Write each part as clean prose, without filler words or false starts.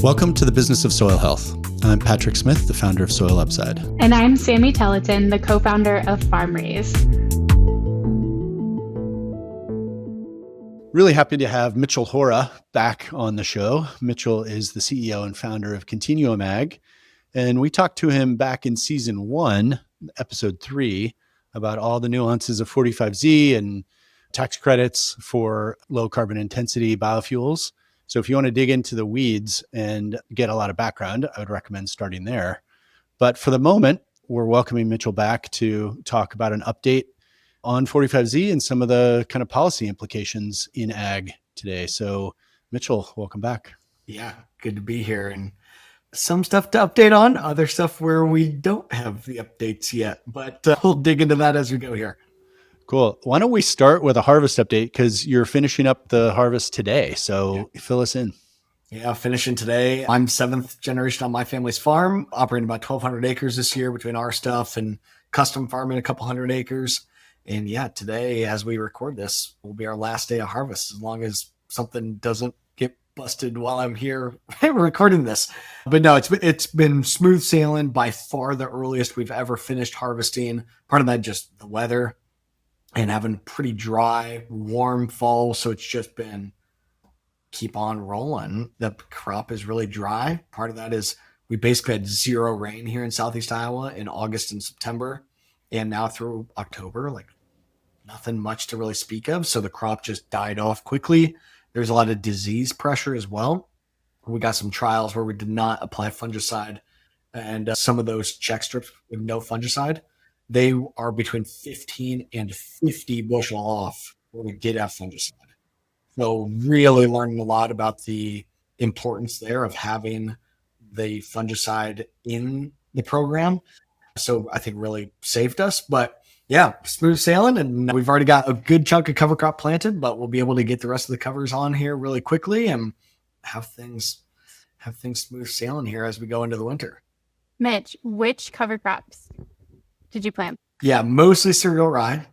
Welcome to the Business of Soil Health. I'm Patrick Smith, the founder of Soil Upside. And I'm Sammy Telleton, the co-founder of FarmRaise. Really happy to have Mitchell Hora back on the show. Mitchell is the CEO and founder of Continuum Ag. And we talked to him back in season 1, episode 3, about all the nuances of 45Z and tax credits for low carbon intensity biofuels. So if you want to dig into the weeds and get a lot of background, I would recommend starting there. But for the moment, we're welcoming Mitchell back to talk about an update on 45Z and some of the kind of policy implications in ag today. So Mitchell, welcome back. Yeah, good to be here. And some stuff to update on, other stuff where we don't have the updates yet, but we'll dig into that as we go here. Cool. Why don't we start with a harvest update, because you're finishing up the harvest today. So Fill us in. Yeah, finishing today. I'm 7th generation on my family's farm, operating about 1,200 acres this year between our stuff and custom farming a couple hundred acres. And yeah, today, as we record this, will be our last day of harvest, as long as something doesn't get busted while I'm here recording this. But no, it's been smooth sailing, by far the earliest we've ever finished harvesting. Part of that just the weather and having pretty dry, warm fall. So it's just been keep on rolling. The crop is really dry. Part of that is we basically had zero rain here in Southeast Iowa in August and September. And now through October, like nothing much to really speak of. So the crop just died off quickly. There's a lot of disease pressure as well. We got some trials where we did not apply fungicide, and some of those check strips with no fungicide, they are between 15 and 50 bushel off where we did have fungicide. So really learning a lot about the importance there of having the fungicide in the program. So I think really saved us. But yeah, smooth sailing, and we've already got a good chunk of cover crop planted, but we'll be able to get the rest of the covers on here really quickly and have things smooth sailing here as we go into the winter. Mitch, which cover crops did you plant? Yeah, mostly cereal rye,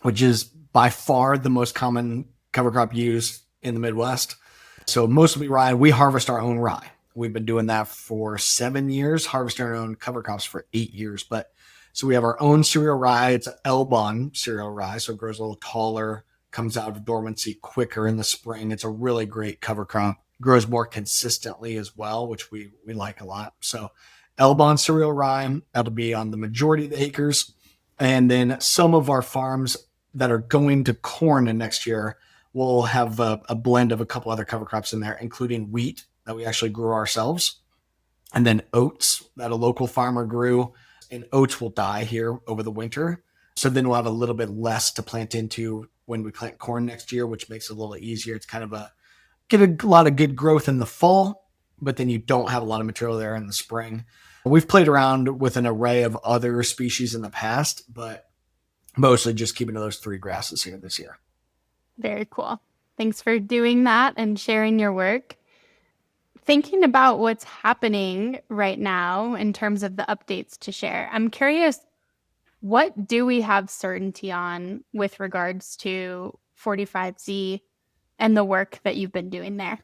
which is by far the most common cover crop used in the Midwest. So mostly rye. We harvest our own rye. We've been doing that for 7 years, harvesting our own cover crops for 8 years. But so we have our own cereal rye. It's Elbon cereal rye, so it grows a little taller, comes out of dormancy quicker in the spring. It's a really great cover crop. Grows more consistently as well, which we like a lot. So Elbon cereal rye, that'll be on the majority of the acres. And then some of our farms that are going to corn in next year will have a blend of a couple other cover crops in there, including wheat that we actually grew ourselves, and then oats that a local farmer grew. And oats will die here over the winter. So then we'll have a little bit less to plant into when we plant corn next year, which makes it a little easier. It's kind of get a lot of good growth in the fall, but then you don't have a lot of material there in the spring. We've played around with an array of other species in the past, but mostly just keeping to those 3 grasses here this year. Very cool. Thanks for doing that and sharing your work. Thinking about what's happening right now in terms of the updates to share, I'm curious, what do we have certainty on with regards to 45Z and the work that you've been doing there?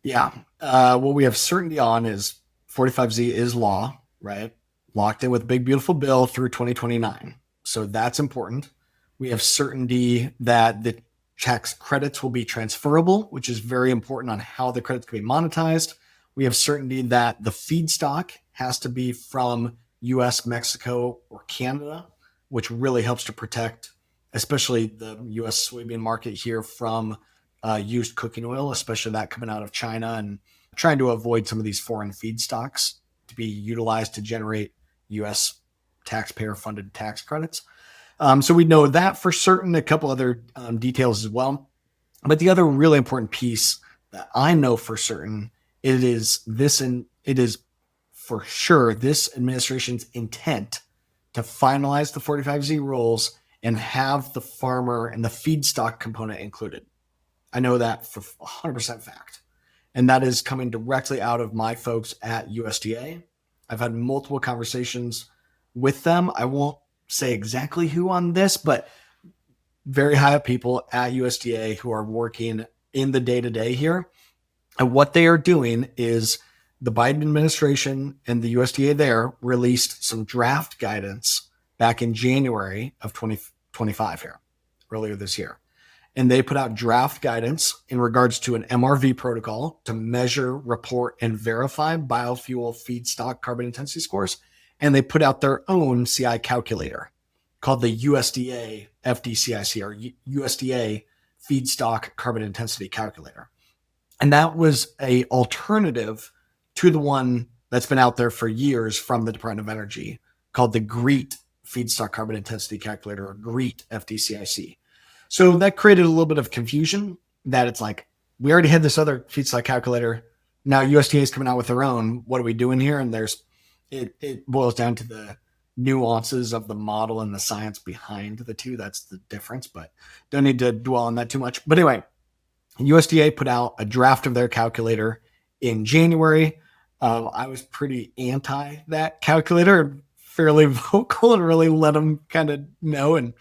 Yeah. What we have certainty on is 45Z is law, right? Locked in with Big Beautiful Bill through 2029. So that's important. We have certainty that the tax credits will be transferable, which is very important on how the credits can be monetized. We have certainty that the feedstock has to be from US, Mexico, or Canada, which really helps to protect, especially the US soybean market here, from used cooking oil, especially that coming out of China, and trying to avoid some of these foreign feedstocks to be utilized to generate US taxpayer-funded tax credits. So we know that for certain, a couple other details as well. But the other really important piece that I know for certain, it is for sure this administration's intent to finalize the 45Z rules and have the farmer and the feedstock component included. I know that for 100% fact. And that is coming directly out of my folks at USDA. I've had multiple conversations with them. I won't say exactly who on this, but very high up people at USDA who are working in the day-to-day here. And what they are doing is the Biden administration and the USDA there released some draft guidance back in January of 2025 here, earlier this year. And they put out draft guidance in regards to an MRV protocol to measure, report, and verify biofuel feedstock carbon intensity scores. And they put out their own CI calculator called the USDA FDCIC, or USDA Feedstock Carbon Intensity Calculator. And that was a alternative to the one that's been out there for years from the Department of Energy called the GREET Feedstock Carbon Intensity Calculator, or GREET FDCIC. So that created a little bit of confusion that it's like, we already had this other feedstock calculator. Now USDA is coming out with their own. What are we doing here? And it boils down to the nuances of the model and the science behind the two. That's the difference, but don't need to dwell on that too much. But anyway, USDA put out a draft of their calculator in January. I was pretty anti that calculator, fairly vocal, and really let them kind of know. And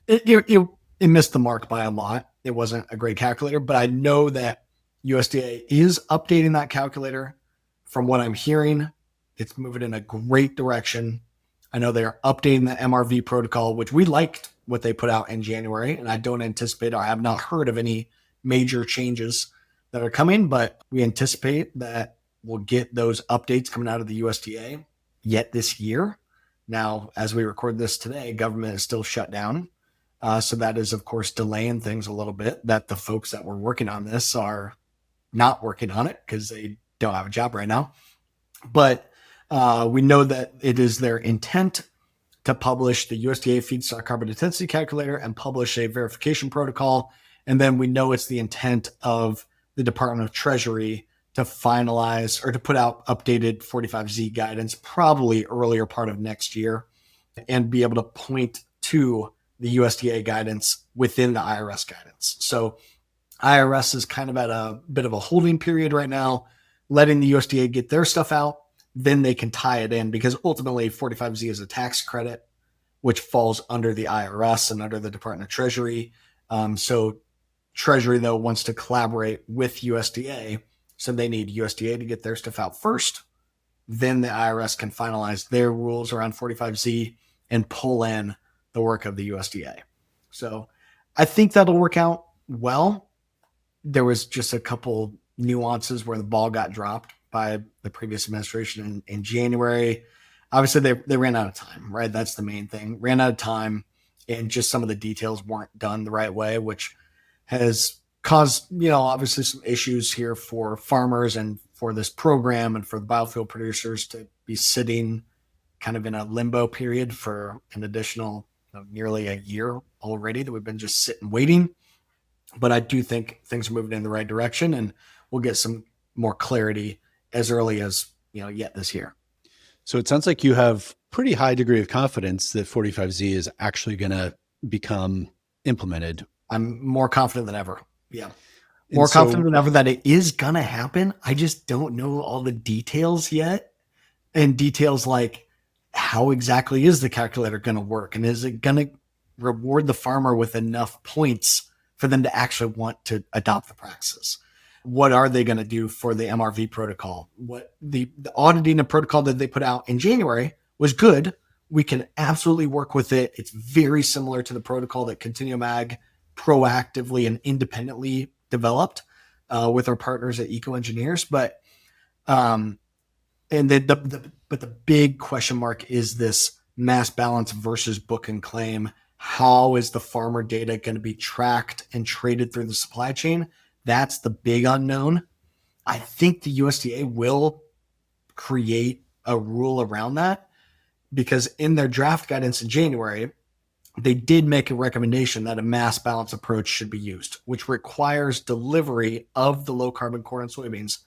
it missed the mark by a lot. It wasn't a great calculator, but I know that USDA is updating that calculator. From what I'm hearing, it's moving in a great direction. I know they're updating the MRV protocol, which we liked what they put out in January, and I don't anticipate, or I have not heard of any major changes that are coming, but we anticipate that we'll get those updates coming out of the USDA yet this year. Now, as we record this today, government is still shut down. So that is, of course, delaying things a little bit, that the folks that were working on this are not working on it because they don't have a job right now. But we know that it is their intent to publish the USDA Feedstock Carbon Intensity Calculator and publish a verification protocol. And then we know it's the intent of the Department of Treasury to finalize or to put out updated 45Z guidance, probably earlier part of next year, and be able to point to the USDA guidance within the IRS guidance. So IRS is kind of at a bit of a holding period right now, letting the USDA get their stuff out. Then they can tie it in, because ultimately 45Z is a tax credit, which falls under the IRS and under the Department of Treasury. So Treasury, though, wants to collaborate with USDA. So they need USDA to get their stuff out first. Then the IRS can finalize their rules around 45Z and pull in the work of the USDA. So I think that'll work out well. There was just a couple nuances where the ball got dropped by the previous administration in January. Obviously, they ran out of time, right? That's the main thing. Ran out of time, and just some of the details weren't done the right way, which has caused, obviously some issues here for farmers and for this program and for the biofuel producers to be sitting kind of in a limbo period for an additional nearly a year already that we've been just sitting waiting. But I do think things are moving in the right direction, and we'll get some more clarity as early as, yet this year. So it sounds like you have pretty high degree of confidence that 45Z is actually going to become implemented. I'm more confident than ever. Yeah. More confident than ever that it is going to happen. I just don't know all the details yet. And details like, how exactly is the calculator going to work? And is it going to reward the farmer with enough points for them to actually want to adopt the practices? What are they going to do for the MRV protocol? What the auditing and protocol that they put out in January was good. We can absolutely work with it. It's very similar to the protocol that Continuum Ag proactively and independently developed with our partners at Eco Engineers. But the big question mark is this mass balance versus book and claim. How is the farmer data going to be tracked and traded through the supply chain? That's the big unknown. I think the USDA will create a rule around that, because in their draft guidance in January, they did make a recommendation that a mass balance approach should be used, which requires delivery of the low carbon corn and soybeans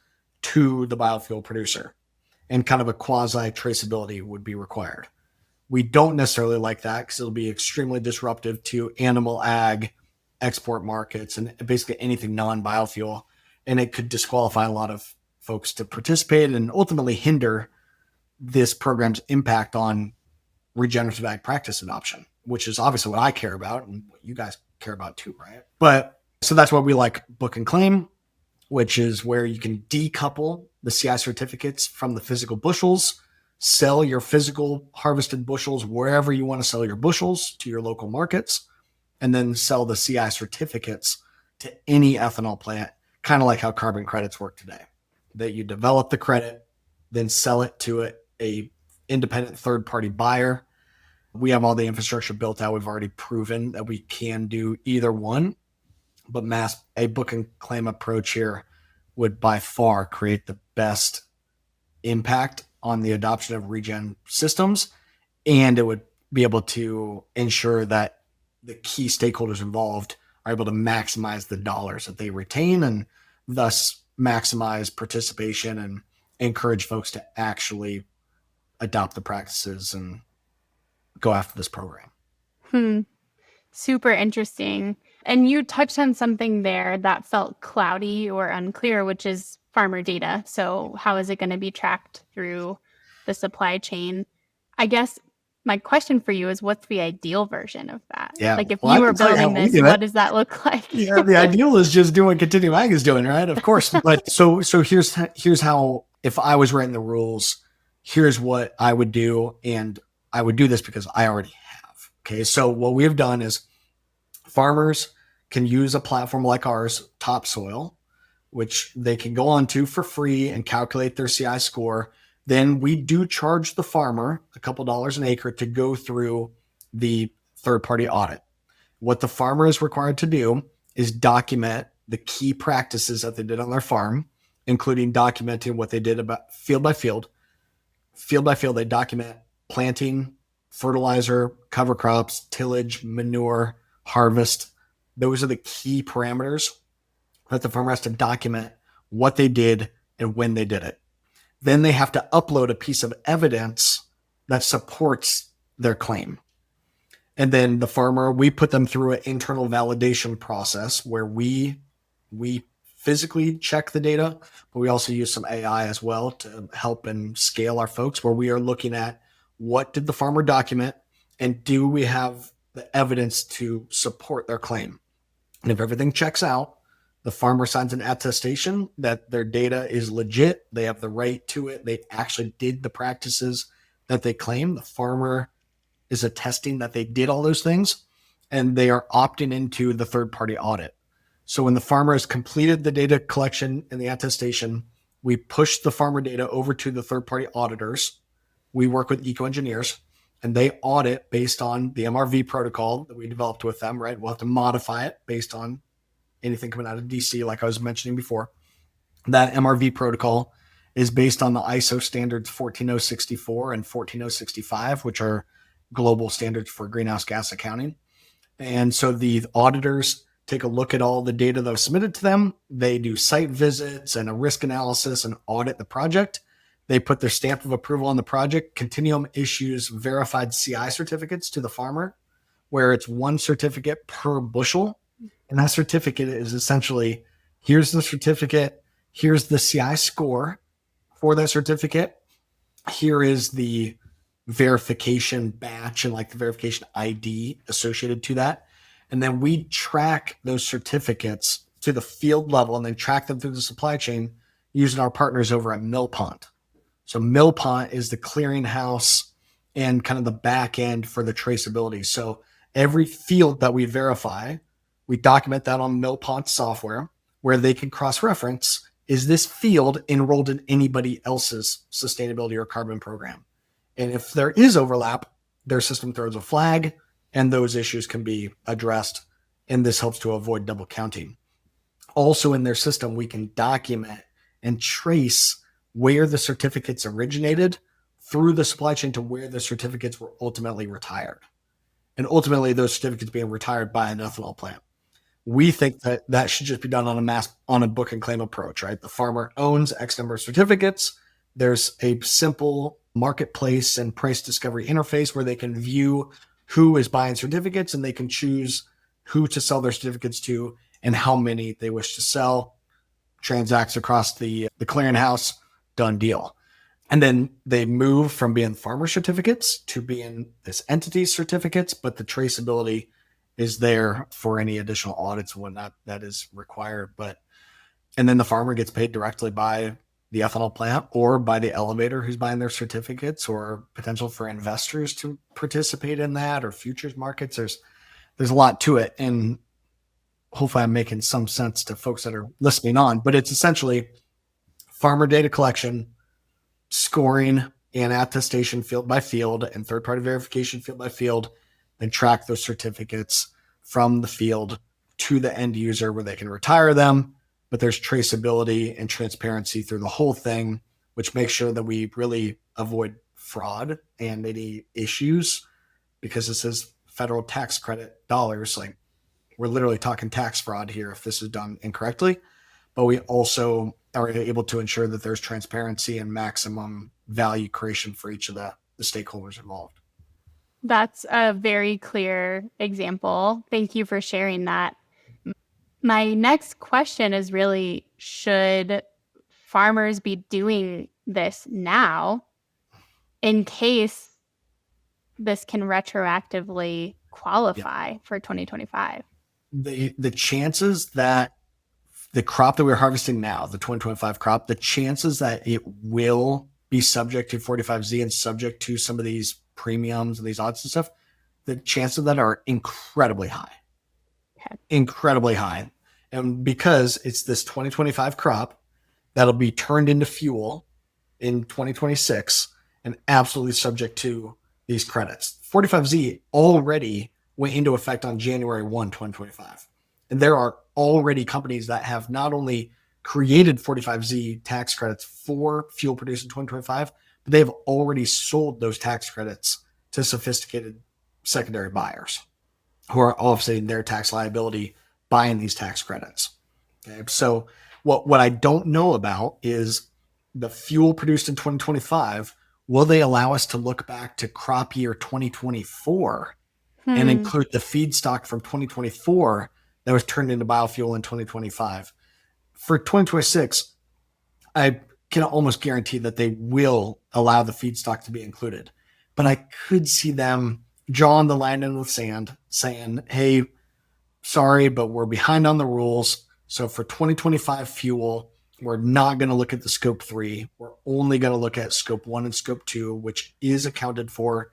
to the biofuel producer, and kind of a quasi traceability would be required. We don't necessarily like that, because it'll be extremely disruptive to animal ag export markets and basically anything non-biofuel. And it could disqualify a lot of folks to participate and ultimately hinder this program's impact on regenerative ag practice adoption, which is obviously what I care about and what you guys care about too, right? But so that's why we like book and claim. which is where you can decouple the CI certificates from the physical bushels, sell your physical harvested bushels wherever you want to sell your bushels to your local markets, and then sell the CI certificates to any ethanol plant, kind of like how carbon credits work today. That you develop the credit, then sell it to a independent third-party buyer. We have all the infrastructure built out. We've already proven that we can do either one, but a book and claim approach here would by far create the best impact on the adoption of regen systems, and it would be able to ensure that the key stakeholders involved are able to maximize the dollars that they retain and thus maximize participation and encourage folks to actually adopt the practices and go after this program. Super interesting. And you touched on something there that felt cloudy or unclear, which is farmer data. So how is it going to be tracked through the supply chain? I guess my question for you is, what's the ideal version of that? Yeah. Like if Well, you I were can tell you how building we this, do it. what does that look like? Yeah, the ideal is just doing what Continuum Ag is doing, right? Of course. But so here's how, if I was writing the rules, here's what I would do. And I would do this because I already have. Okay. So what we've done is farmers can use a platform like ours, TopSoil, which they can go on to for free and calculate their CI score. Then we do charge the farmer a couple dollars an acre to go through the third-party audit. What the farmer is required to do is document the key practices that they did on their farm, including documenting what they did about field by field. Field by field, they document planting, fertilizer, cover crops, tillage, manure, harvest. Those are the key parameters that the farmer has to document what they did and when they did it. Then they have to upload a piece of evidence that supports their claim. And then the farmer, we put them through an internal validation process where we physically check the data, but we also use some AI as well to help and scale our folks, where we are looking at what did the farmer document and do we have the evidence to support their claim. And if everything checks out, the farmer signs an attestation that their data is legit. They have the right to it. They actually did the practices that they claim. The farmer is attesting that they did all those things, and they are opting into the third-party audit. So when the farmer has completed the data collection and the attestation, we push the farmer data over to the third-party auditors. We work with eco-engineers, and they audit based on the MRV protocol that we developed with them, right? We'll have to modify it based on anything coming out of DC, like I was mentioning before. That MRV protocol is based on the ISO standards 14064 and 14065, which are global standards for greenhouse gas accounting. And so the auditors take a look at all the data that was submitted to them. They do site visits and a risk analysis and audit the project. They put their stamp of approval on the project. Continuum issues verified CI certificates to the farmer, where it's one certificate per bushel. And that certificate is essentially, here's the certificate, here's the CI score for that certificate, here is the verification batch and like the verification ID associated to that. And then we track those certificates to the field level and then track them through the supply chain using our partners over at Millpont. So Millpont is the clearinghouse and kind of the back end for the traceability. So every field that we verify, we document that on Millpont software where they can cross-reference, is this field enrolled in anybody else's sustainability or carbon program? And if there is overlap, their system throws a flag and those issues can be addressed. And this helps to avoid double counting. Also in their system, we can document and trace where the certificates originated through the supply chain to where the certificates were ultimately retired. And ultimately those certificates being retired by an ethanol plant. We think that that should just be done on a book and claim approach, right? The farmer owns X number of certificates. There's a simple marketplace and price discovery interface where they can view who is buying certificates and they can choose who to sell their certificates to and how many they wish to sell. Transacts across the clearinghouse, done deal. And then they move from being farmer certificates to being this entity certificates, but the traceability is there for any additional audits and whatnot that is required. But And then the farmer gets paid directly by the ethanol plant or by the elevator who's buying their certificates, or potential for investors to participate in that, or futures markets. There's a lot to it. And hopefully I'm making some sense to folks that are listening on, but it's essentially farmer data collection, scoring and attestation field by field, and third-party verification field by field, and track those certificates from the field to the end user where they can retire them. But there's traceability and transparency through the whole thing, which makes sure that we really avoid fraud and any issues, because this is federal tax credit dollars. Like, we're literally talking tax fraud here if this is done incorrectly. But we also are able to ensure that there's transparency and maximum value creation for each of the stakeholders involved. That's a very clear example. Thank you for sharing that. My next question is really, should farmers be doing this now in case this can retroactively qualify for 2025? The chances that the crop that we're harvesting now, the 2025 crop, the chances that it will be subject to 45Z and subject to some of these premiums and these odds and stuff, the chances of that are incredibly high. Okay. Incredibly high. And because it's this 2025 crop that'll be turned into fuel in 2026 and absolutely subject to these credits. 45Z already went into effect on January 1, 2025. And there are already companies that have not only created 45Z tax credits for fuel produced in 2025, but they have already sold those tax credits to sophisticated secondary buyers who are offsetting their tax liability buying these tax credits. Okay. So what I don't know about is the fuel produced in 2025. Will they allow us to look back to crop year 2024 and include the feedstock from 2024 that was turned into biofuel in 2025? For 2026, I can almost guarantee that they will allow the feedstock to be included. But I could see them drawing the line in the sand saying, hey, sorry, but we're behind on the rules. So for 2025 fuel, we're not going to look at the scope 3. We're only going to look at scope 1 and scope 2, which is accounted for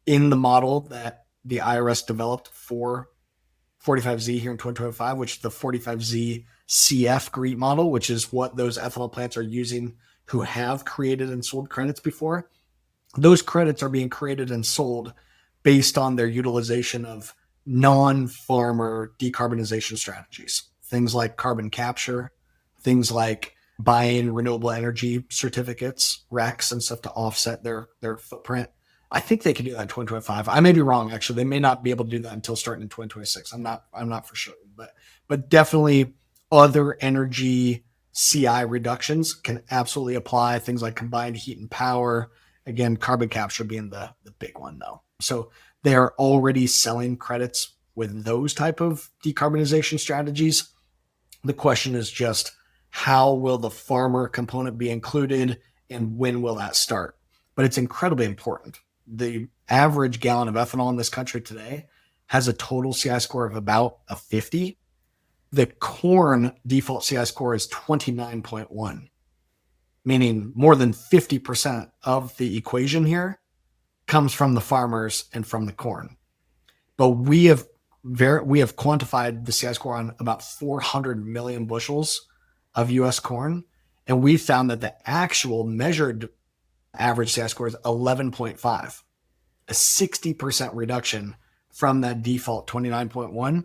in the model that the IRS developed for 45Z here in 2025, which is the 45Z CF GREET model, which is what those ethanol plants are using who have created and sold credits before. Those credits are being created and sold based on their utilization of non-farmer decarbonization strategies, things like carbon capture, things like buying renewable energy certificates, RECs, and stuff to offset their footprint. I think they can do that in 2025. I may be wrong, actually. They may not be able to do that until starting in 2026. I'm not for sure, but definitely other energy CI reductions can absolutely apply. Things like combined heat and power. Again, carbon capture being the big one, though. So they are already selling credits with those type of decarbonization strategies. The question is just, how will the farmer component be included and when will that start? But it's incredibly important. The average gallon of ethanol in this country today has a total CI score of about a 50. The corn default CI score is 29.1, meaning more than 50% of the equation here comes from the farmers and from the corn. But we have quantified the CI score on about 400 million bushels of U.S. corn, and we found that the actual measured average CI score is 11.5, a 60% reduction from that default 29.1,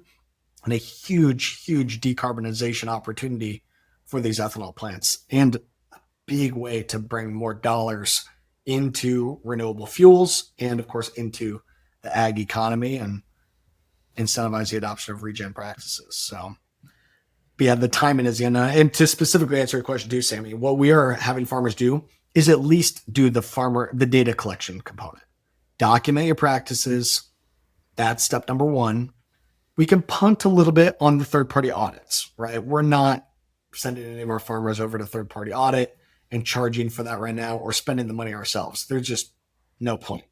and a huge, huge decarbonization opportunity for these ethanol plants, and a big way to bring more dollars into renewable fuels and, of course, into the ag economy and incentivize the adoption of regen practices. So, but yeah, the timing is in. And to specifically answer your question too, Sammy, what we are having farmers do is at least do the data collection component. Document your practices. That's step number one. We can punt a little bit on the third-party audits, right? We're not sending any of our farmers over to third-party audit and charging for that right now or spending the money ourselves. There's just no point.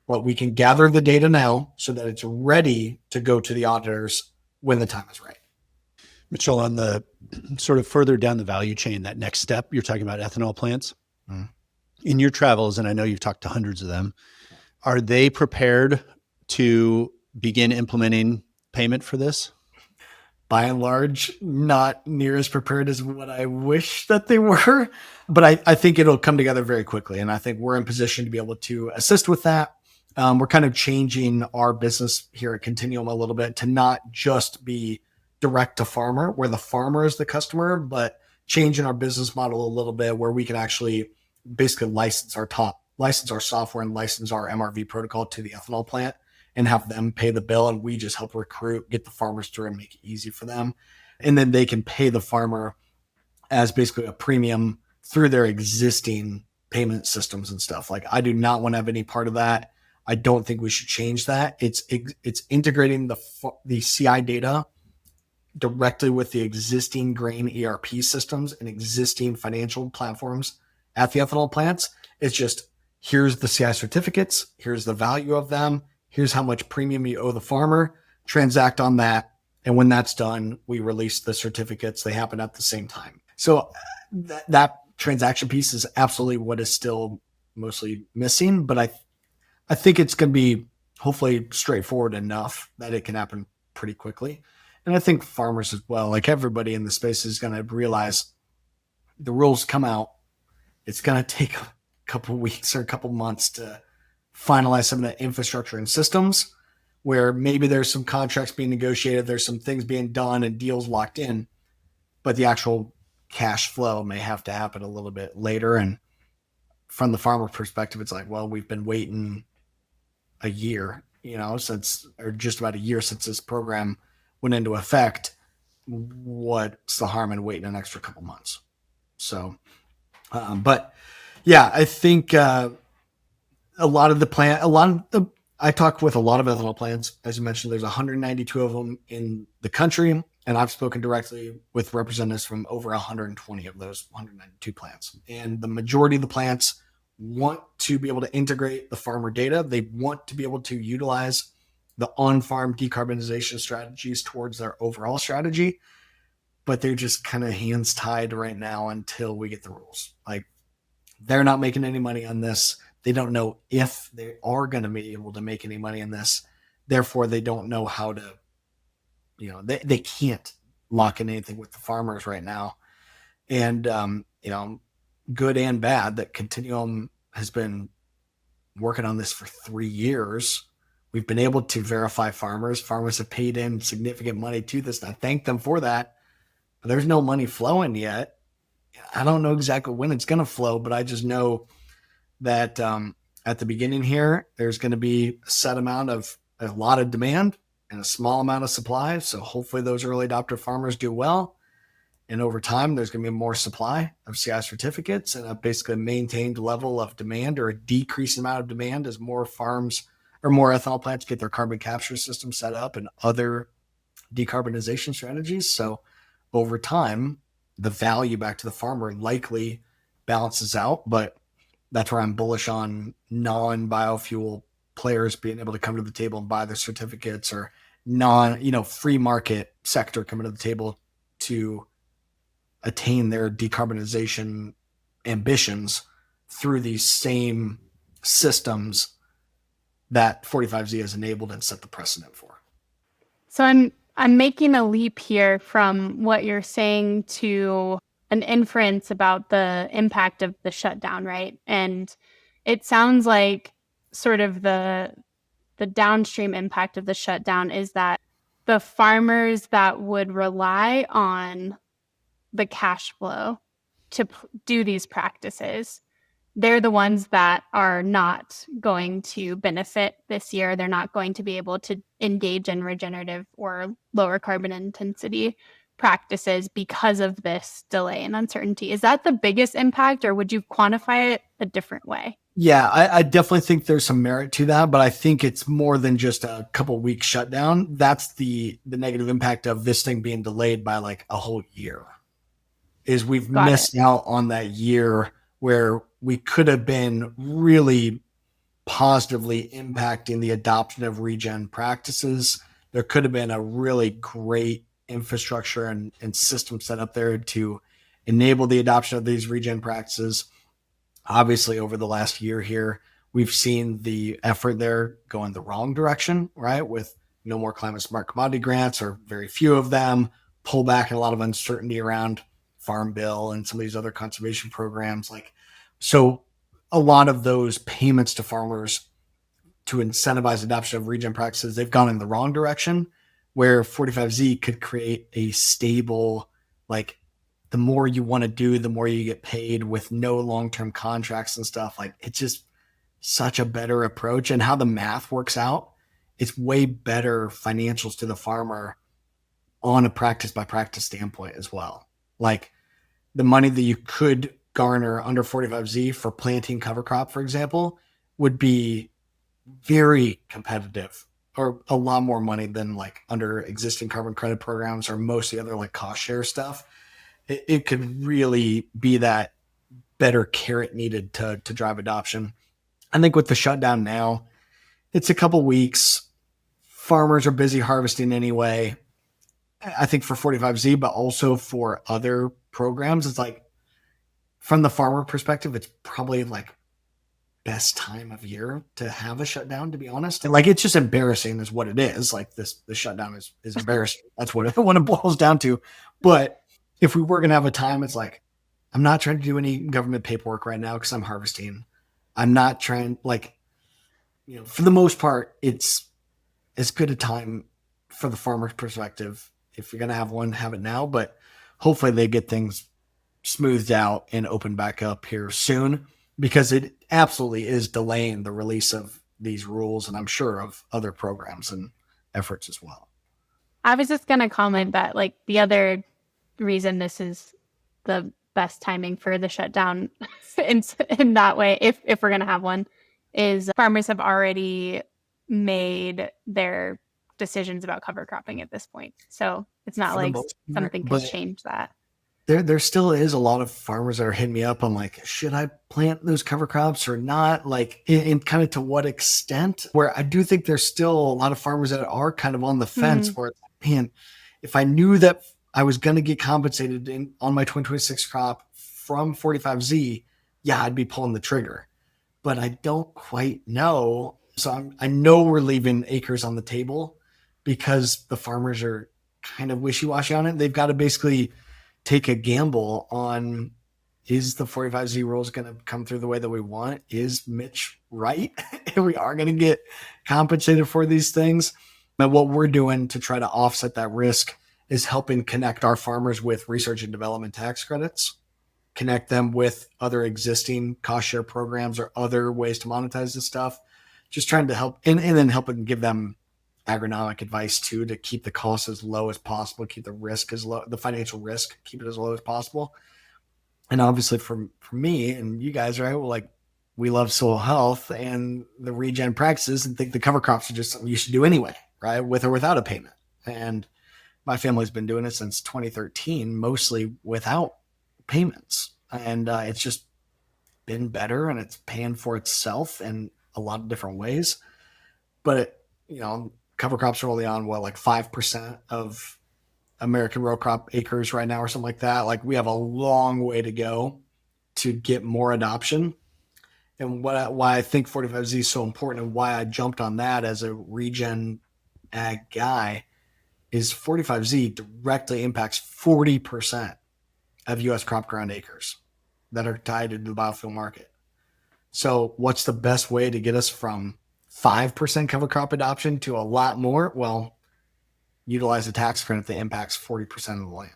But we can gather the data now so that it's ready to go to the auditors when the time is right. Mitchell, on the sort of further down the value chain, that next step, you're talking about ethanol plants. Mm. In your travels, and I know you've talked to hundreds of them, are they prepared to begin implementing payment for this? By and large, not near as prepared as what I wish that they were, but I think it'll come together very quickly. And I think we're in position to be able to assist with that. We're kind of changing our business here at Continuum a little bit to not just be direct to farmer, where the farmer is the customer, but changing our business model a little bit where we can actually basically license our software and license our MRV protocol to the ethanol plant and have them pay the bill. And we just help recruit, get the farmers through and make it easy for them. And then they can pay the farmer as basically a premium through their existing payment systems and stuff. Like, I do not want to have any part of that. I don't think we should change that. It's integrating the CI data directly with the existing grain ERP systems and existing financial platforms at the ethanol plants. It's just, here's the CI certificates, here's the value of them, here's how much premium you owe the farmer, transact on that. And when that's done, we release the certificates. They happen at the same time. So that transaction piece is absolutely what is still mostly missing. But I think it's going to be hopefully straightforward enough that it can happen pretty quickly. And I think farmers as well, like everybody in the space, is going to realize the rules come out. It's going to take a couple of weeks or a couple of months to finalize some of the infrastructure and systems, where maybe there's some contracts being negotiated, there's some things being done and deals locked in, but the actual cash flow may have to happen a little bit later. And from the farmer perspective, it's like, well, we've been waiting a year, or just about a year since this program went into effect. What's the harm in waiting an extra couple months? So, but yeah, I think, I talked with a lot of ethanol plants. As you mentioned, there's 192 of them in the country. And I've spoken directly with representatives from over 120 of those 192 plants. And the majority of the plants want to be able to integrate the farmer data. They want to be able to utilize the on-farm decarbonization strategies towards their overall strategy, but they're just kind of hands tied right now until we get the rules. Like, they're not making any money on this. They don't know if they are going to be able to make any money in this. Therefore, they don't know how to, they can't lock in anything with the farmers right now. And, good and bad that Continuum has been working on this for 3 years. We've been able to verify farmers. Farmers have paid in significant money to this, and I thank them for that. But there's no money flowing yet. I don't know exactly when it's going to flow, but I just know that at the beginning here, there's going to be a lot of demand and a small amount of supply. So hopefully those early adopter farmers do well. And over time, there's going to be more supply of CI certificates and a basically maintained level of demand, or a decreasing amount of demand, as more farms or more ethanol plants get their carbon capture system set up and other decarbonization strategies. So over time, the value back to the farmer likely balances out. But that's where I'm bullish on non-biofuel players being able to come to the table and buy their certificates, or free market sector coming to the table to attain their decarbonization ambitions through these same systems that 45Z has enabled and set the precedent for. So I'm making a leap here from what you're saying to an inference about the impact of the shutdown, right? And it sounds like sort of the downstream impact of the shutdown is that the farmers that would rely on the cash flow to do these practices, they're the ones that are not going to benefit this year. They're not going to be able to engage in regenerative or lower carbon intensity practices because of this delay and uncertainty. Is that the biggest impact, or would you quantify it a different way? Yeah, I definitely think there's some merit to that, but I think it's more than just a couple weeks shutdown. That's the negative impact of this thing being delayed by like a whole year, is we've missed out on that year where we could have been really positively impacting the adoption of regen practices. There could have been a really great infrastructure and systems set up there to enable the adoption of these regen practices. Obviously, over the last year here, we've seen the effort there go in the wrong direction, right? With no more climate smart commodity grants, or very few of them, pull back, and a lot of uncertainty around Farm Bill and some of these other conservation programs. So a lot of those payments to farmers to incentivize adoption of regen practices, they've gone in the wrong direction, where 45Z could create a stable, the more you want to do, the more you get paid, with no long-term contracts and stuff. It's just such a better approach. And how the math works out, it's way better financials to the farmer on a practice by practice standpoint as well. The money that you could garner under 45Z for planting cover crop, for example, would be very competitive, or a lot more money than under existing carbon credit programs or most of the other cost share stuff. It could really be that better carrot needed to drive adoption. I think with the shutdown now, it's a couple weeks. Farmers are busy harvesting anyway. I think for 45Z, but also for other programs, it's from the farmer perspective, it's probably best time of year to have a shutdown, to be honest. And it's just embarrassing is what it is. The shutdown is embarrassing. That's what it boils down to. But if we were going to have a time, it's I'm not trying to do any government paperwork right now because I'm harvesting. I'm not trying, for the most part, it's as good a time for the farmer's perspective. If you're going to have one, have it now, but hopefully they get things smoothed out and open back up here soon, because it absolutely is delaying the release of these rules, and I'm sure of other programs and efforts as well. I was just going to comment that the other reason this is the best timing for the shutdown in that way, if we're going to have one, is farmers have already made their decisions about cover cropping at this point. So it's not something could change that. There still is a lot of farmers that are hitting me up on should I plant those cover crops or not? In kind of to what extent, where I do think there's still a lot of farmers that are kind of on the fence where, man, if I knew that I was going to get compensated on my 2026 crop from 45Z, yeah, I'd be pulling the trigger, but I don't quite know. So I know we're leaving acres on the table because the farmers are kind of wishy-washy on it. They've got to basically take a gamble on, is the 45Z rules going to come through the way that we want? Is Mitch right? We are going to get compensated for these things. But what we're doing to try to offset that risk is helping connect our farmers with research and development tax credits, connect them with other existing cost share programs or other ways to monetize this stuff. Just trying to help, and then helping give them agronomic advice too, to keep the costs as low as possible, keep the risk as low, the financial risk, keep it as low as possible. And obviously for me and you guys, right? Well, we love soil health and the regen practices, and think the cover crops are just something you should do anyway, right? With or without a payment. And my family's been doing it since 2013, mostly without payments. And it's just been better, and it's paying for itself in a lot of different ways. But cover crops are only on 5% of American row crop acres right now, or something like that. We have a long way to go to get more adoption. And why I think 45Z is so important, and why I jumped on that as a regen ag guy, is 45Z directly impacts 40% of U.S. crop ground acres that are tied to the biofuel market. So what's the best way to get us from 5% cover crop adoption to a lot more? Well, utilize a tax credit that impacts 40% of the land.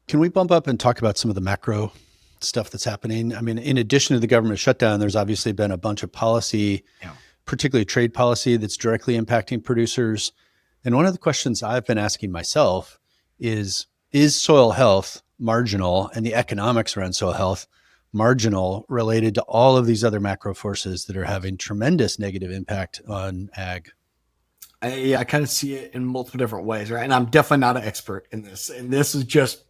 Can we bump up and talk about some of the macro stuff that's happening? I mean, in addition to the government shutdown, there's obviously been a bunch of policy, particularly trade policy, that's directly impacting producers. And one of the questions I've been asking myself is soil health marginal, and the economics around soil health marginal, related to all of these other macro forces that are having tremendous negative impact on ag? I kind of see it in multiple different ways, right? And I'm definitely not an expert in this. And this is just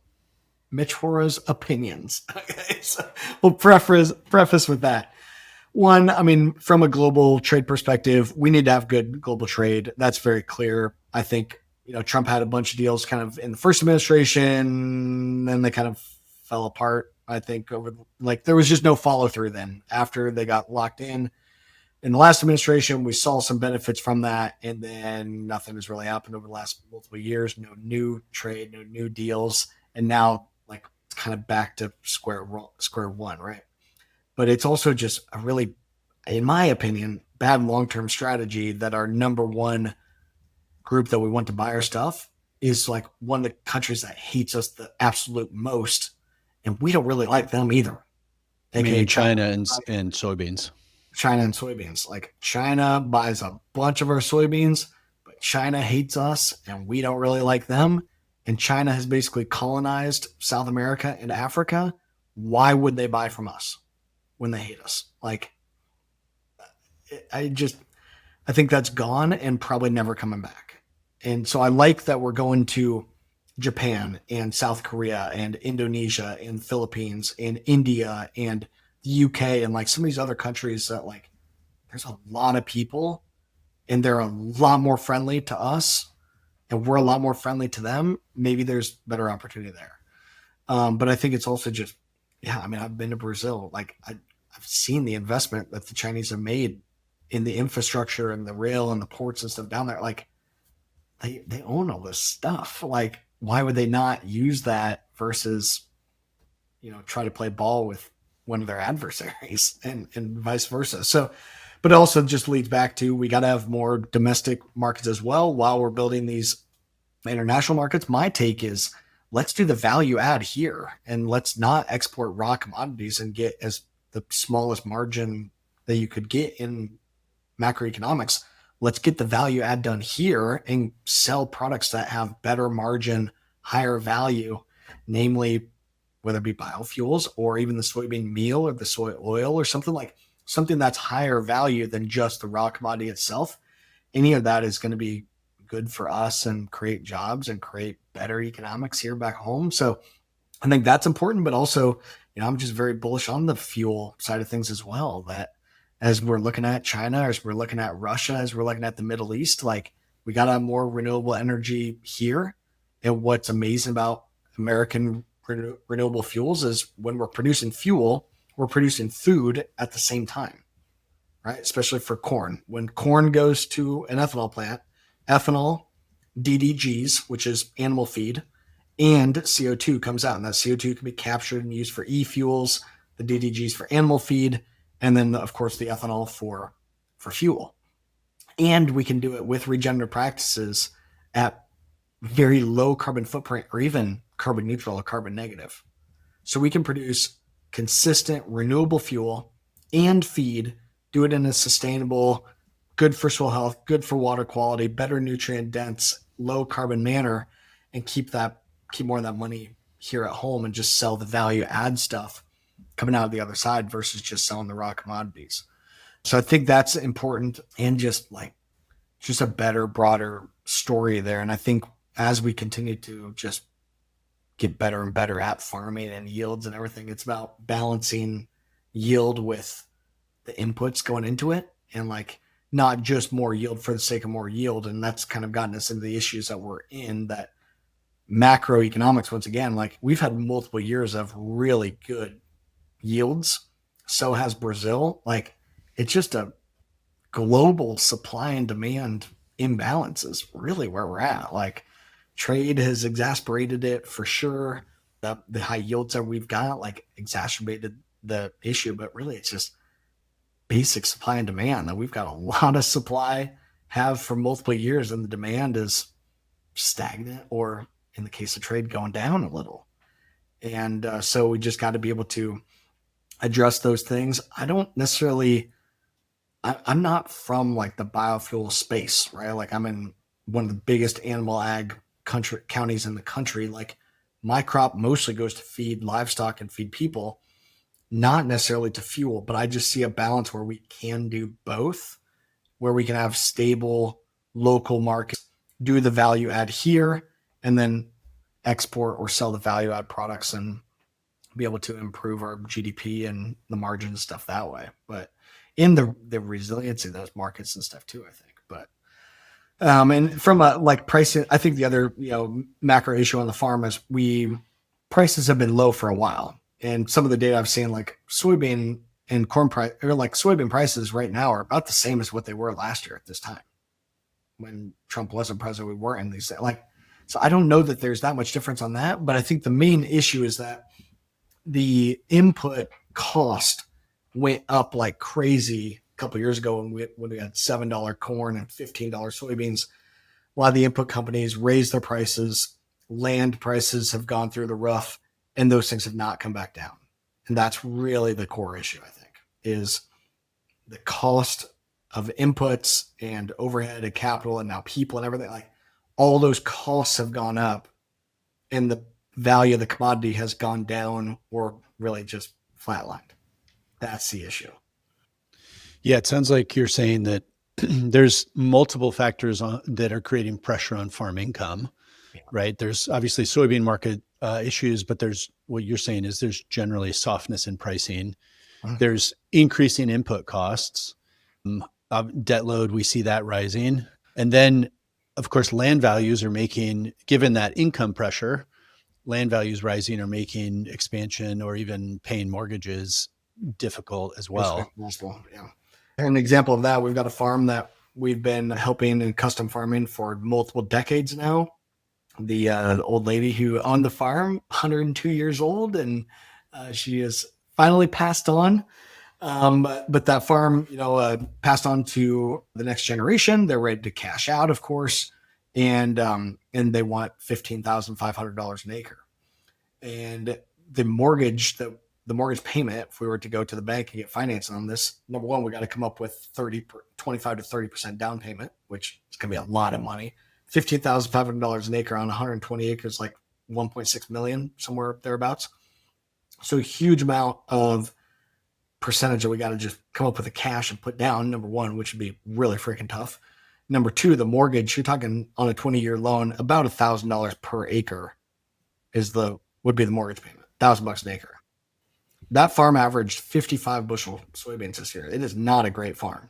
Mitch Hora's opinions. Okay, so we'll preface with that. One, I mean, from a global trade perspective, we need to have good global trade. That's very clear. I think Trump had a bunch of deals kind of in the first administration, then they kind of fell apart. I think there was just no follow through then after they got locked in. In the last administration, we saw some benefits from that, and then nothing has really happened over the last multiple years. No new trade, no new deals, and now it's kind of back to square one, right? But it's also just a really, in my opinion, bad long-term strategy that our number one group that we want to buy our stuff is one of the countries that hates us the absolute most, and we don't really like them either. AKA China and soybeans. China and soybeans. China buys a bunch of our soybeans, but China hates us and we don't really like them. And China has basically colonized South America and Africa. Why would they buy from us when they hate us? I think that's gone and probably never coming back. And so I like that we're going to Japan and South Korea and Indonesia and Philippines and India and the UK and some of these other countries that there's a lot of people and they're a lot more friendly to us and we're a lot more friendly to them. Maybe there's better opportunity there. But I think it's also just, I've been to Brazil. I've seen the investment that the Chinese have made in the infrastructure and the rail and the ports and stuff down there. They own all this stuff. Why would they not use that versus, try to play ball with one of their adversaries and vice versa. So, but it also just leads back to, we got to have more domestic markets as well while we're building these international markets. My take is, let's do the value add here and let's not export raw commodities and get as the smallest margin that you could get in macroeconomics. Let's get the value add done here and sell products that have better margin, higher value, namely whether it be biofuels or even the soybean meal or the soy oil or something that's higher value than just the raw commodity itself. Any of that is going to be good for us and create jobs and create better economics here back home. So I think that's important, but also, I'm just very bullish on the fuel side of things as well, that as we're looking at China, as we're looking at Russia, as we're looking at the Middle East, we got to have more renewable energy here. And what's amazing about American renewable fuels is when we're producing fuel, we're producing food at the same time, right? Especially for corn. When corn goes to an ethanol plant, ethanol, DDGs, which is animal feed, and CO2 comes out. And that CO2 can be captured and used for e-fuels, the DDGs for animal feed, and then, of course, the ethanol for fuel. And we can do it with regenerative practices at very low carbon footprint or even carbon neutral or carbon negative. So we can produce consistent renewable fuel and feed, do it in a sustainable, good for soil health, good for water quality, better nutrient dense, low carbon manner, and keep more of that money here at home and just sell the value add stuff coming out of the other side versus just selling the raw commodities. So I think that's important and just a better, broader story there. And I think as we continue to just get better and better at farming and yields and everything, it's about balancing yield with the inputs going into it and not just more yield for the sake of more yield. And that's kind of gotten us into the issues that we're in, that macroeconomics, once again, we've had multiple years of really good yields. So has Brazil. It's just a global supply and demand imbalance is really where we're at. Trade has exacerbated it for sure. The high yields that we've got exacerbated the issue, but really it's just basic supply and demand that we've got a lot of supply, have for multiple years, and the demand is stagnant or, in the case of trade, going down a little. And so we just got to be able to address those things. I'm not from the biofuel space, right? I'm in one of the biggest animal ag counties in the country. My crop mostly goes to feed livestock and feed people, not necessarily to fuel, but I just see a balance where we can do both, where we can have stable local markets, do the value add here, and then export or sell the value add products and be able to improve our GDP and the margin and stuff that way. But in the resiliency of those markets and stuff too, I think. But And from a pricing, I think the other macro issue on the farm is prices have been low for a while, and some of the data I've seen, like soybean and corn price, or like soybean prices right now, are about the same as what they were last year at this time when Trump wasn't president. We weren't in these so I don't know that there's that much difference on that, but I think the main issue is that the input cost went up like crazy a couple of years ago when we had $7 corn and $15 soybeans. A lot of the input companies raised their prices. Land prices have gone through the roof, and those things have not come back down. And that's really the core issue, I think, is the cost of inputs and overhead and capital and now people and everything. Like, all those costs have gone up, and the value of the commodity has gone down or really just flatlined. That's the issue. Yeah, it sounds like you're saying that there's multiple factors that are creating pressure on farm income, right? There's obviously soybean market issues, but there's what you're saying is there's generally softness in pricing. There's increasing input costs, debt load, we see that rising. And then, of course, land values are given that income pressure, land values rising are making expansion or even paying mortgages difficult as well. Yeah. An example of that, we've got a farm that we've been helping in custom farming for multiple decades now. The old lady who owned the farm, 102 years old, and she is finally passed on. But that farm, passed on to the next generation. They're ready to cash out, of course, and they want $15,500 an acre. And the mortgage payment, if we were to go to the bank and get financing on this, number one, we got to come up with 25 to 30% down payment, which is going to be a lot of money. $15,500 an acre on 120 acres, like 1.6 million, somewhere thereabouts. So a huge amount of percentage that we got to just come up with the cash and put down, number one, which would be really freaking tough. Number two, the mortgage, you're talking on a 20-year loan, about $1,000 per acre would be the mortgage payment, $1,000 an acre. That farm averaged 55 bushel soybeans this year. It is not a great farm.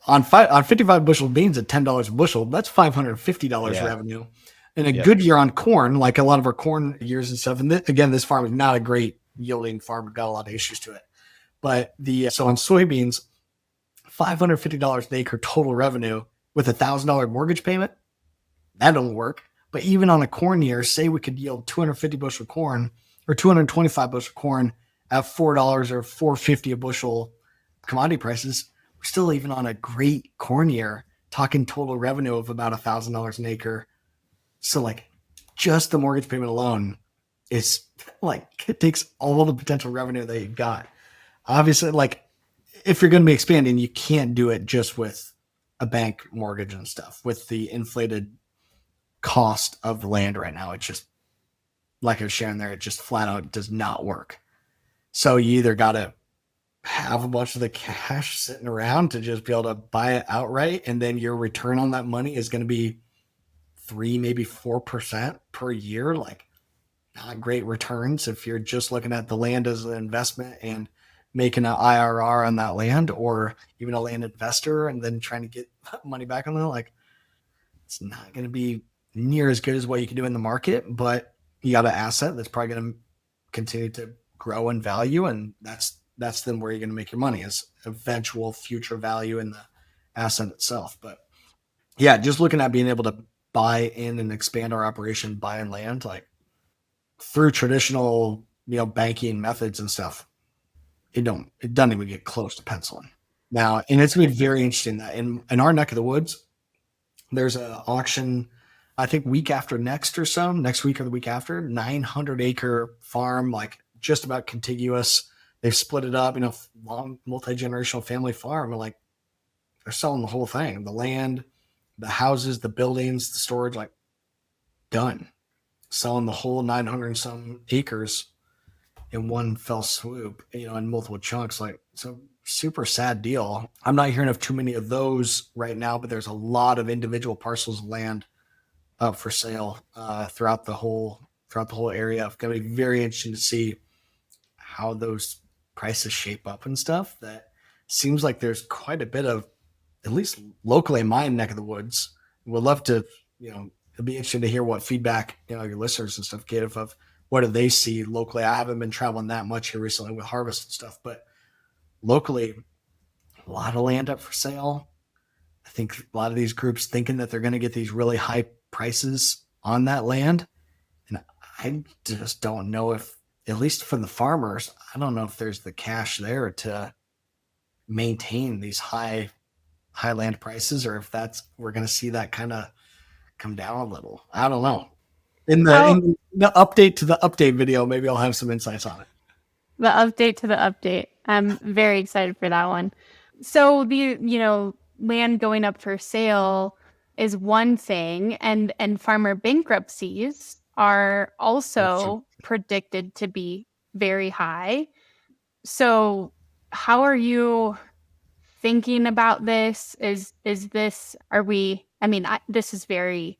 On 55 bushel beans at $10 a bushel, that's $550 revenue. And a good year on corn, like a lot of our corn years and stuff. And this farm is not a great yielding farm. We've got a lot of issues to it. But so on soybeans, $550 an acre total revenue with $1,000 mortgage payment, that don't work. But even on a corn year, say we could yield 250 bushel corn or 225 bushel corn at $4 or $4.50 a bushel commodity prices, we're still even on a great corn year talking total revenue of about $1,000 an acre. So like just the mortgage payment alone is like, it takes all the potential revenue that you've got. Obviously, like if you're going to be expanding, you can't do it just with a bank mortgage and stuff. With the inflated cost of the land right now, it just, like I was sharing there, it just flat out does not work. So you either got to have a bunch of the cash sitting around to just be able to buy it outright, and then your return on that money is going to be 3, maybe 4% per year. Like, not great returns if you're just looking at the land as an investment and making an IRR on that land, or even a land investor and then trying to get money back on it. Like, it's not going to be near as good as what you can do in the market, but you got an asset that's probably going to continue to grow in value, and that's then where you're going to make your money, is eventual future value in the asset itself. But yeah, just looking at being able to buy in and expand our operation, buy in land, like through traditional, banking methods and stuff, it doesn't even get close to penciling now. And it's going to be very interesting that in our neck of the woods, there's an auction, I think week after next or so, next week or the week after, 900 acre farm, like just about contiguous. They've split it up, long multi-generational family farm. And like, they're selling the whole thing, the land, the houses, the buildings, the storage, like done. Selling the whole 900 and some acres in one fell swoop, in multiple chunks. Like, it's a super sad deal. I'm not hearing of too many of those right now, but there's a lot of individual parcels of land up for sale throughout the whole area. It's going to be very interesting to see how those prices shape up and stuff. That seems like there's quite a bit of, at least locally in my neck of the woods, would love to, it'd be interesting to hear what feedback, your listeners and stuff give of what do they see locally. I haven't been traveling that much here recently with harvest and stuff, but locally, a lot of land up for sale. I think a lot of these groups thinking that they're going to get these really high prices on that land. And I just don't know if, at least for the farmers, I don't know if there's the cash there to maintain these high land prices, or if we're going to see that kind of come down a little. I don't know. In the update to the update video, maybe I'll have some insights on it. The update to the update. I'm very excited for that one. So the, land going up for sale is one thing, and farmer bankruptcies are also predicted to be very high. So how are you thinking about this? This is very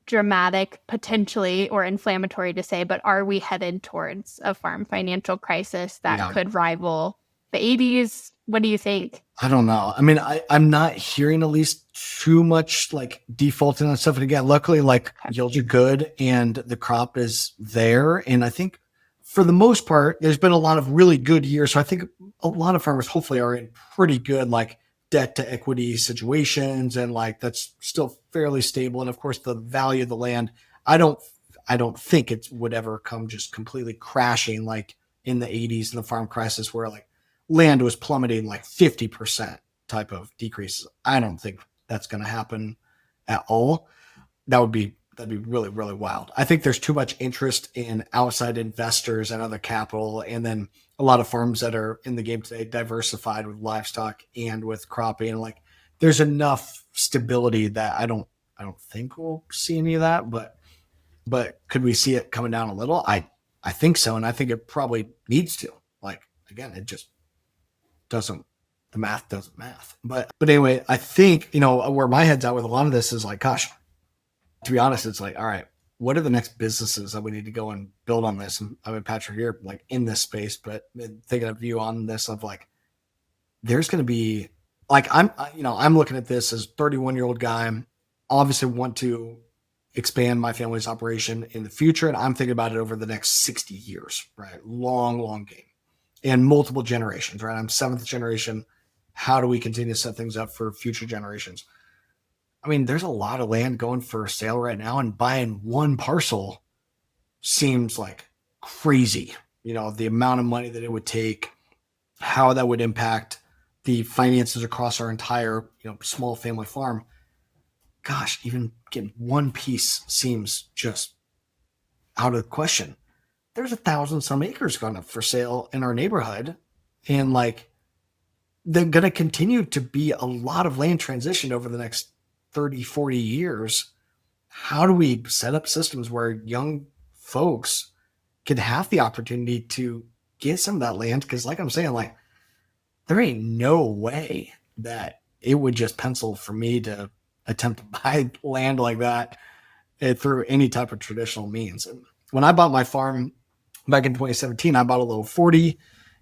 dramatic potentially, or inflammatory to say, but are we headed towards a farm financial crisis that could rival the 80s? What do you think? I don't know. I mean, I'm not hearing at least too much like defaulting on stuff. And again, luckily, like yields are good and the crop is there. And I think for the most part, there's been a lot of really good years. So I think a lot of farmers hopefully are in pretty good like debt to equity situations, and like that's still fairly stable. And of course, the value of the land, I don't think it would ever come just completely crashing like in the 80s in the farm crisis where like land was plummeting like 50% type of decreases. I don't think that's going to happen at all. That'd be really, really wild. I think there's too much interest in outside investors and other capital. And then a lot of farms that are in the game today, diversified with livestock and with cropping. Like there's enough stability that I don't think we'll see any of that, but could we see it coming down a little? I think so. And I think it probably needs to. Like, again, it just doesn't math. But anyway, I think, where my head's at with a lot of this is like, gosh, to be honest, it's like, all right, what are the next businesses that we need to go and build on this? And I mean, Patrick, you're like in this space, but thinking of you on this of like, there's going to be like, I'm looking at this as 31-year-old guy, obviously want to expand my family's operation in the future. And I'm thinking about it over the next 60 years, right? Long game. And multiple generations, right? I'm 7th generation. How do we continue to set things up for future generations? I mean, there's a lot of land going for sale right now, and buying one parcel seems like crazy. The amount of money that it would take, how that would impact the finances across our entire, small family farm. Gosh, even getting one piece seems just out of the question. There's 1,000 some acres going up for sale in our neighborhood. And like, they're going to continue to be a lot of land transition over the next 30, 40 years. How do we set up systems where young folks can have the opportunity to get some of that land? Because like I'm saying, like, there ain't no way that it would just pencil for me to attempt to buy land like that through any type of traditional means. And when I bought my farm back in 2017, I bought a little 40.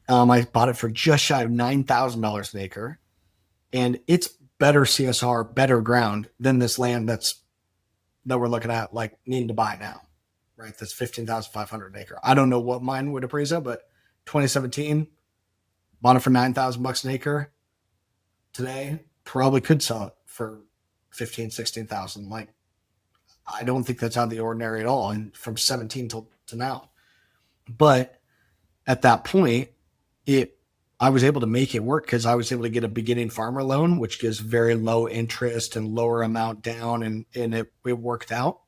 I bought it for just shy of $9,000 an acre. And it's better CSR, better ground than this land that we're looking at, like needing to buy now, right? That's $15,500 an acre. I don't know what mine would appraise at, but 2017, bought it for $9,000 an acre. Today, probably could sell it for $15,000, $16,000. Like, I don't think that's out of the ordinary at all. And from 17 to now. But at that point, I was able to make it work because I was able to get a beginning farmer loan, which gives very low interest and lower amount down, and it worked out.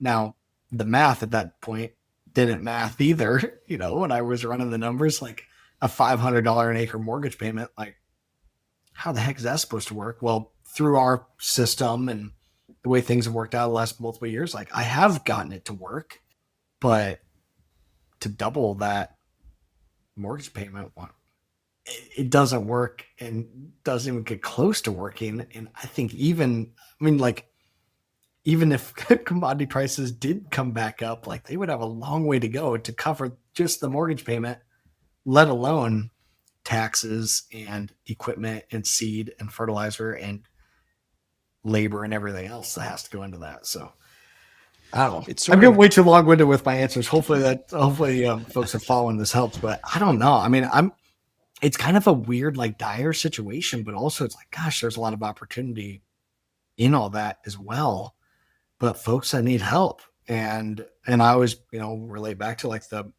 Now, the math at that point didn't math either. When I was running the numbers, like a $500 an acre mortgage payment, like how the heck is that supposed to work? Well, through our system and the way things have worked out the last multiple years, like I have gotten it to work, but to double that mortgage payment, it doesn't work and doesn't even get close to working. And I think even if commodity prices did come back up, like they would have a long way to go to cover just the mortgage payment, let alone taxes and equipment and seed and fertilizer and labor and everything else that has to go into that. So I don't know. It's I'm sort getting of way too long-winded with my answers. Hopefully folks are following this helps, but I don't know. I mean, it's kind of a weird, like dire situation, but also it's like, gosh, there's a lot of opportunity in all that as well. But folks that need help. And I always, relate back to like the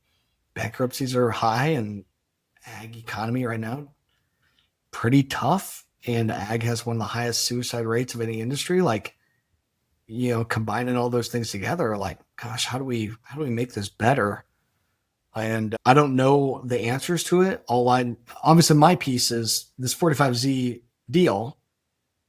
bankruptcies are high and ag economy right now, pretty tough. And ag has one of the highest suicide rates of any industry. Like, combining all those things together, like, gosh, how do we make this better? And I don't know the answers to it. Obviously my piece is this 45Z deal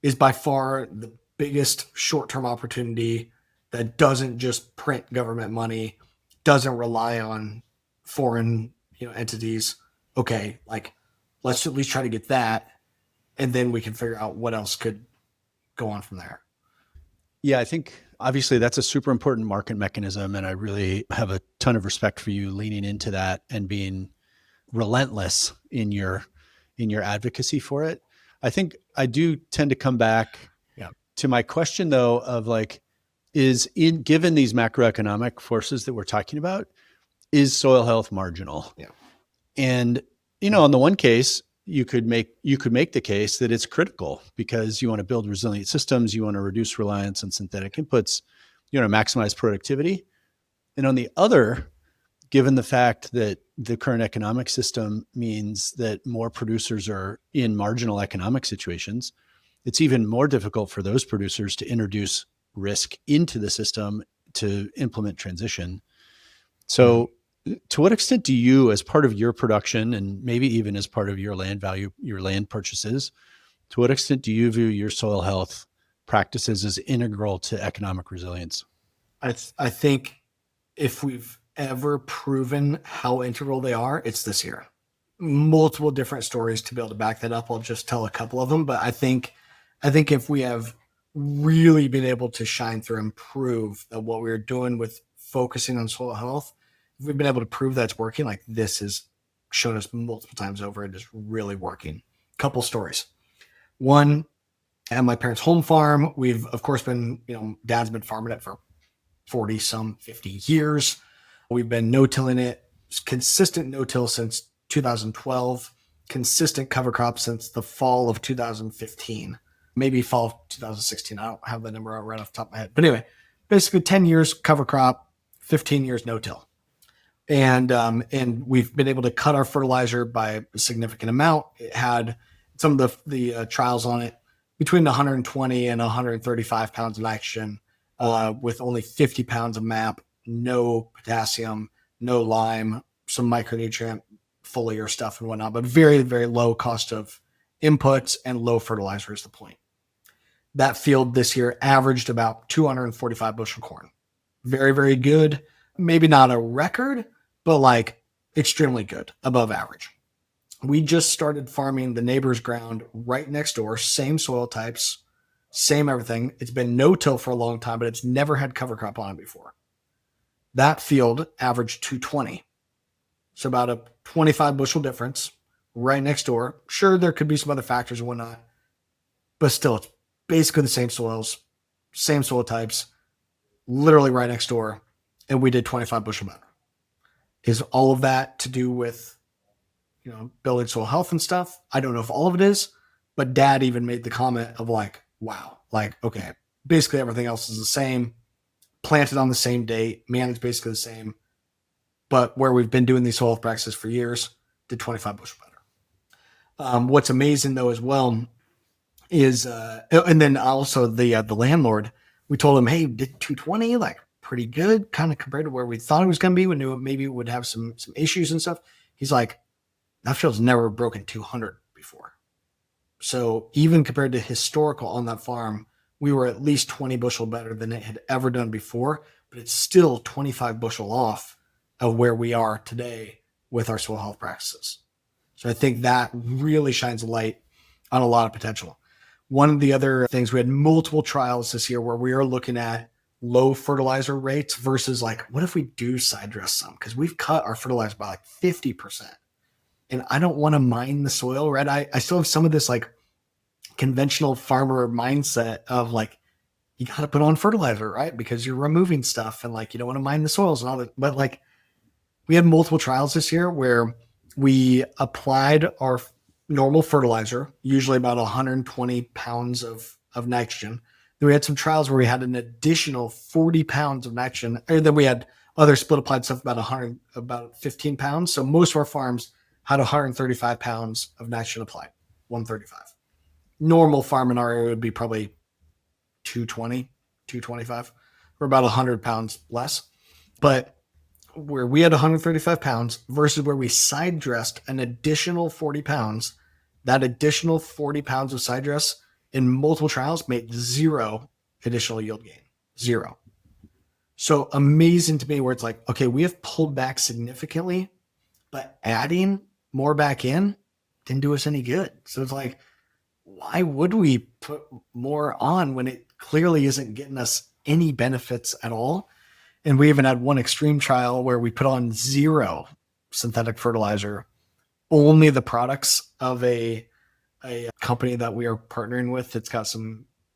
is by far the biggest short-term opportunity that doesn't just print government money, doesn't rely on foreign, entities. Okay, like let's at least try to get that, and then we can figure out what else could go on from there. Yeah, I think obviously that's a super important market mechanism. And I really have a ton of respect for you leaning into that and being relentless in your advocacy for it. I think I do tend to come back to my question though, of like, given these macroeconomic forces that we're talking about, is soil health marginal? Yeah. And, on the one case, you could make the case that it's critical because you want to build resilient systems, you want to reduce reliance on synthetic inputs, you want to maximize productivity. And on the other, given the fact that the current economic system means that more producers are in marginal economic situations, it's even more difficult for those producers to introduce risk into the system to implement transition. So to what extent do you, as part of your production and maybe even as part of your land value, your land purchases, to what extent do you view your soil health practices as integral to economic resilience? I think if we've ever proven how integral they are, it's this year. Multiple different stories to be able to back that up. I'll just tell a couple of them, but I think if we have really been able to shine through and prove that what we're doing with focusing on soil health, if we've been able to prove that's working, like this has shown us multiple times over, it is really working. Couple stories. One, at my parents' home farm, we've of course been, dad's been farming it for 50 years. We've been no-tilling it, consistent no-till since 2012, consistent cover crop since the fall of 2015, maybe fall of 2016. I don't have the number right off the top of my head. But anyway, basically 10 years cover crop, 15 years no-till. And we've been able to cut our fertilizer by a significant amount. It had some of the trials on it between 120 and 135 pounds of nitrogen, with only 50 pounds of MAP, no potassium, no lime, some micronutrient foliar stuff and whatnot, but very, very low cost of inputs and low fertilizer is the point. That field this year averaged about 245 bushel corn. Very, very good. Maybe not a record, but like extremely good, above average. We just started farming the neighbor's ground right next door, same soil types, same everything. It's been no-till for a long time, but it's never had cover crop on it before. That field averaged 220. So about a 25 bushel difference right next door. Sure, there could be some other factors and whatnot, but still, it's basically the same soils, same soil types, literally right next door. And we did 25 bushel better. Is all of that to do with, building soil health and stuff? I don't know if all of it is, but dad even made the comment of like, wow, like, okay, basically everything else is the same, planted on the same date, managed basically the same, but where we've been doing these soil health practices for years, did 25 bushel better. What's amazing though as well is, and then also the landlord, we told him, hey, did 220, like pretty good, kind of compared to where we thought it was going to be. We knew it maybe would have some issues and stuff. He's like, that field's never broken 200 before. So even compared to historical on that farm, we were at least 20 bushel better than it had ever done before, but it's still 25 bushel off of where we are today with our soil health practices. So I think that really shines a light on a lot of potential. One of the other things, we had multiple trials this year where we are looking at low fertilizer rates versus like, what if we do side dress some? Because we've cut our fertilizer by like 50%. And I don't want to mine the soil, right? I still have some of this like conventional farmer mindset of like, you got to put on fertilizer, right? Because you're removing stuff and like, you don't want to mine the soils and all that. But like, we had multiple trials this year where we applied our normal fertilizer, usually about 120 pounds of nitrogen. Then we had some trials where we had an additional 40 pounds of nitrogen. And then we had other split applied stuff about 15 pounds. So most of our farms had 135 pounds of nitrogen applied, 135. Normal farm in our area would be probably 220, 225. We're about 100 pounds less. But where we had 135 pounds versus where we side dressed an additional 40 pounds, that additional 40 pounds of side dress in multiple trials made zero additional yield gain. Zero. So amazing to me where it's like, okay, we have pulled back significantly, but adding more back in didn't do us any good. So it's like, why would we put more on when it clearly isn't getting us any benefits at all? And we even had one extreme trial where we put on zero synthetic fertilizer, only the products of a company that we are partnering with. It's got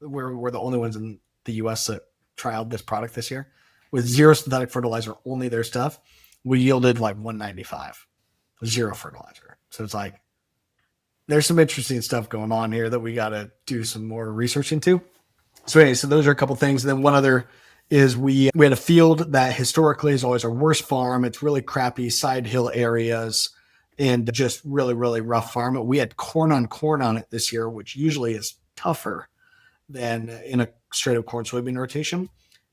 we're the only ones in the US that trialed this product this year with zero synthetic fertilizer, only their stuff. We yielded like 195, zero fertilizer. So it's like, there's some interesting stuff going on here that we got to do some more research into. So anyway, so those are a couple things. And then one other is we had a field that historically is always our worst farm. It's really crappy side hill areas and just really, really rough farm. We had corn on it this year, which usually is tougher than in a straight up corn soybean rotation.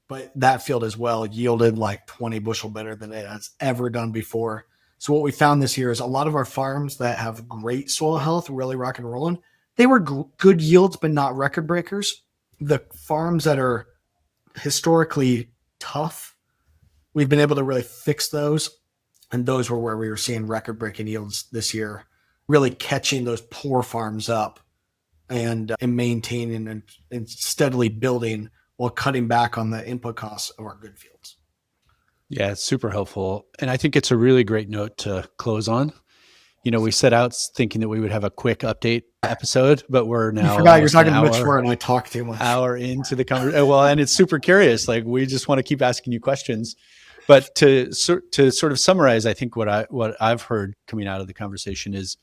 But that field as well yielded like 20 bushel better than it has ever done before. So what we found this year is a lot of our farms that have great soil health, really rock and rolling, they were good yields, but not record breakers. The farms that are historically tough, we've been able to really fix those. And those were where we were seeing record breaking yields this year, really catching those poor farms up and maintaining and steadily building while cutting back on the input costs of our good fields. Yeah, it's super helpful. And I think it's a really great note to close on. You know, we set out thinking that we would have a quick update episode, but we're now. You forgot you're talking to Mitch Hora and I talk too much. Hour into the conversation. Well, and it's super curious. Like, we just want to keep asking you questions. But to sort of summarize, I think what I've heard coming out of the conversation is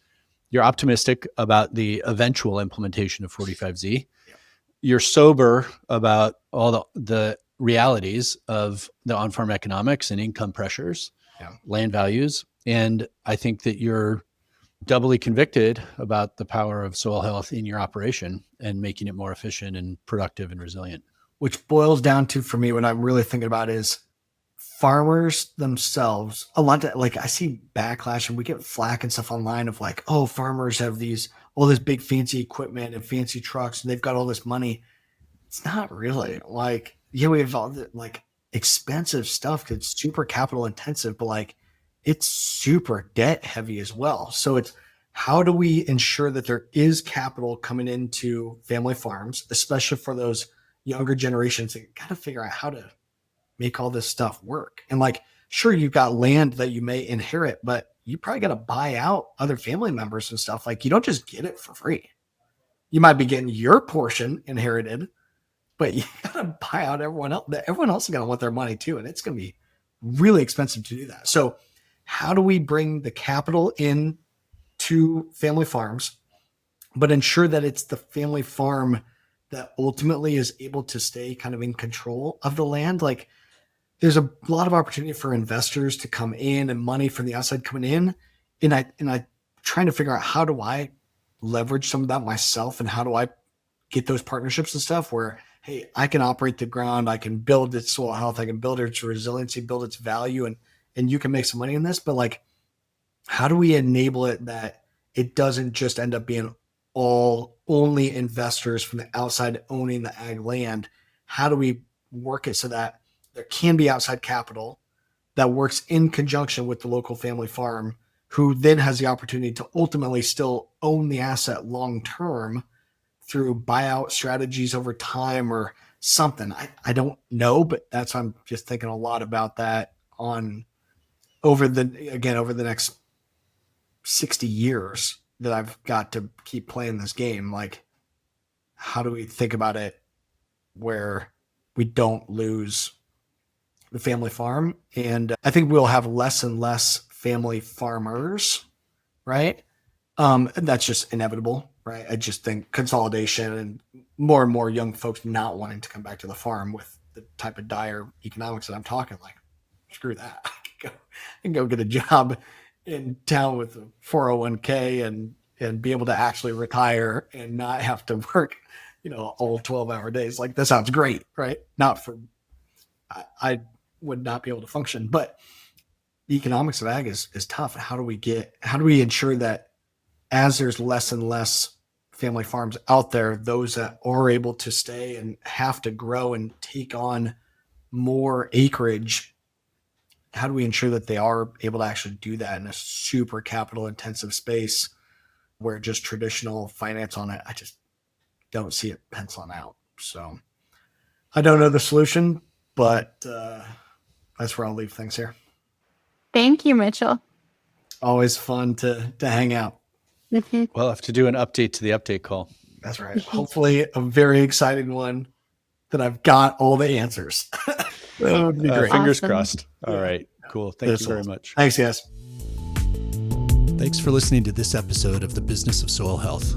you're optimistic about the eventual implementation of 45Z. Yeah. You're sober about all the realities of the on-farm economics and income pressures, land values. And I think that you're doubly convicted about the power of soil health in your operation and making it more efficient and productive and resilient. Which boils down to, for me, what I'm really thinking about is farmers themselves. A lot of, like, I see backlash and we get flack and stuff online of like, oh, farmers have all this big fancy equipment and fancy trucks and they've got all this money. It's not really like, yeah, we have all the like expensive stuff because it's super capital intensive, but like it's super debt heavy as well. So it's, how do we ensure that there is capital coming into family farms, especially for those younger generations that got to figure out how to make all this stuff work? And like, sure, you've got land that you may inherit, but you probably got to buy out other family members and stuff. Like, you don't just get it for free. You might be getting your portion inherited, but you got to buy out everyone else. Everyone else is going to want their money too. And it's going to be really expensive to do that. So how do we bring the capital in to family farms, but ensure that it's the family farm that ultimately is able to stay kind of in control of the land? Like, there's a lot of opportunity for investors to come in and money from the outside coming in. And I trying to figure out, how do I leverage some of that myself? And how do I get those partnerships and stuff where, hey, I can operate the ground, I can build its soil health, I can build its resiliency, build its value, and you can make some money in this. But like, how do we enable it that it doesn't just end up being only investors from the outside owning the ag land? How do we work it so that there can be outside capital that works in conjunction with the local family farm, who then has the opportunity to ultimately still own the asset long-term through buyout strategies over time or something? I don't know, but I'm just thinking a lot about that over the next 60 years that I've got to keep playing this game. Like, how do we think about it where we don't lose the family farm? And I think we'll have less and less family farmers, right? And that's just inevitable, right? I just think consolidation and more young folks not wanting to come back to the farm with the type of dire economics that I'm talking, like, screw that. I can go get a job in town with a 401k and be able to actually retire and not have to work, all 12-hour days. Like, that sounds great, right? Not for, I would not be able to function, but the economics of ag is tough. How do we ensure that as there's less and less family farms out there, those that are able to stay and have to grow and take on more acreage, how do we ensure that they are able to actually do that in a super capital intensive space where just traditional finance on it, I just don't see it penciling out. So I don't know the solution, but that's where I'll leave things here. Thank you, Mitchell. Always fun to hang out. Mm-hmm. We'll have to do an update to the update call. That's right. Hopefully a very exciting one that I've got all the answers. That would be great. Fingers Awesome. crossed. All right. Cool. Thank you very much. Thanks, guys. Thanks for listening to this episode of The Business of Soil Health.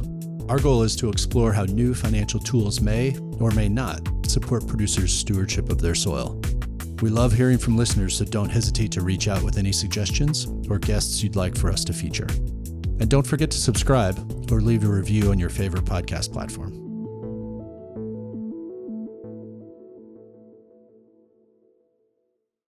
Our goal is to explore how new financial tools may or may not support producers' stewardship of their soil. We love hearing from listeners, so don't hesitate to reach out with any suggestions or guests you'd like for us to feature. And don't forget to subscribe or leave a review on your favorite podcast platform.